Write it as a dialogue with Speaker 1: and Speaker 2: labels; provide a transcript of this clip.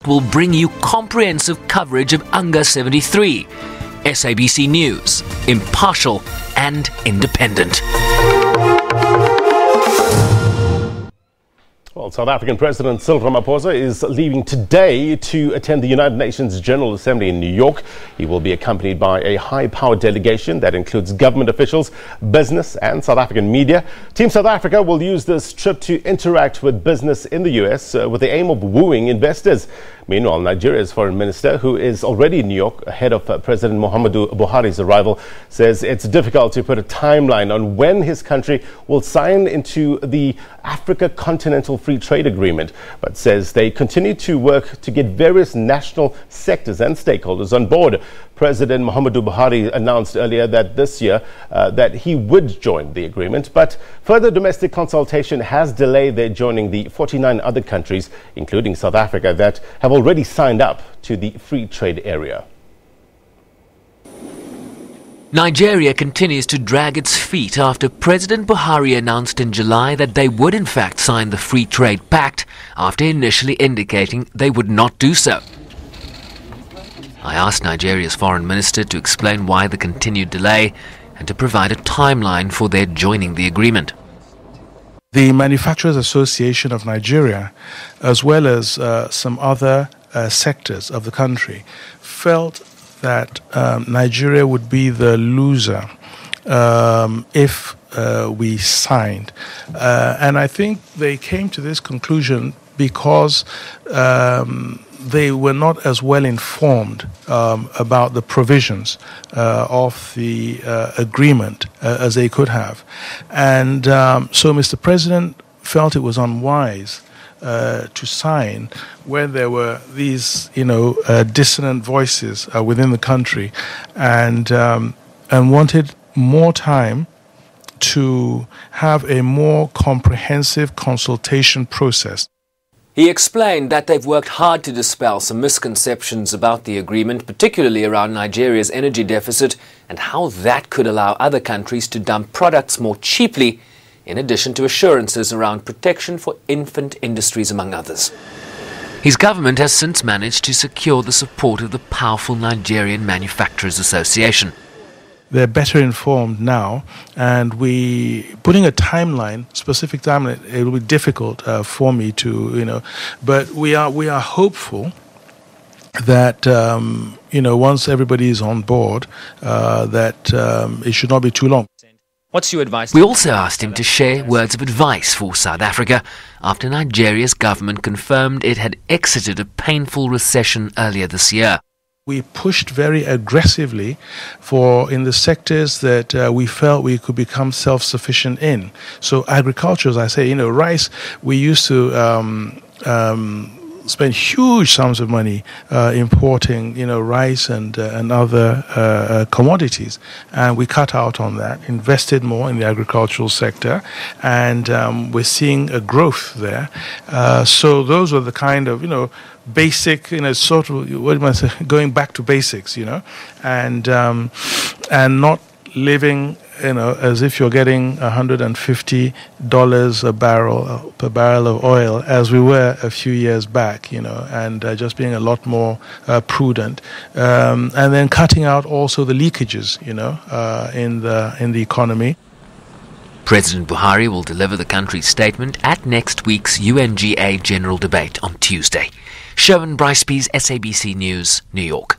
Speaker 1: will bring you comprehensive coverage of UNGA 73. SABC News, impartial and independent.
Speaker 2: Well, South African President Cyril Ramaphosa is leaving today to attend the United Nations General Assembly in New York. He will be accompanied by a high-powered delegation that includes government officials, business and South African media. Team South Africa will use this trip to interact with business in the US with the aim of wooing investors. Meanwhile, Nigeria's foreign minister, who is already in New York ahead of President Muhammadu Buhari's arrival, says it's difficult to put a timeline on when his country will sign into the Africa Continental Free Trade Agreement, but says they continue to work to get various national sectors and stakeholders on board. President Muhammadu Buhari announced earlier that this year that he would join the agreement, but further domestic consultation has delayed their joining the 49 other countries, including South Africa, that have already signed up to the free trade area.
Speaker 1: Nigeria continues to drag its feet after President Buhari announced in July that they would in fact sign the Free Trade Pact after initially indicating they would not do so. I asked Nigeria's foreign minister to explain why the continued delay and to provide a timeline for their joining the agreement.
Speaker 3: The Manufacturers Association of Nigeria, as well as some other sectors of the country, felt that Nigeria would be the loser if we signed. And I think they came to this conclusion because they were not as well informed about the provisions of the agreement as they could have. And so Mr. President felt it was unwise to sign when there were these, dissonant voices within the country, and wanted more time to have a more comprehensive consultation process.
Speaker 1: He explained that they've worked hard to dispel some misconceptions about the agreement, particularly around Nigeria's energy deficit and how that could allow other countries to dump products more cheaply, in addition to assurances around protection for infant industries, among others. His government has since managed to secure the support of the powerful Nigerian Manufacturers Association.
Speaker 3: They're better informed now, and putting a timeline, specific timeline, it will be difficult for me to, but we are hopeful that, once everybody is on board, that it should not be too long.
Speaker 1: What's your advice? We also asked him to share words of advice for South Africa after Nigeria's government confirmed it had exited a painful recession earlier this year.
Speaker 3: We pushed very aggressively in the sectors that we felt we could become self-sufficient in. So agriculture, as I say, rice, we used to spend huge sums of money importing, rice and other commodities. And we cut out on that, invested more in the agricultural sector, and we're seeing a growth there. So those were the kind of, basic, sort of, what am I saying, going back to basics, and not living, as if you're getting $150 per barrel of oil, as we were a few years back, and just being a lot more prudent, and then cutting out also the leakages, in the economy.
Speaker 1: President Buhari will deliver the country's statement at next week's UNGA general debate on Tuesday. Sherwin Brycepease, SABC News, New York.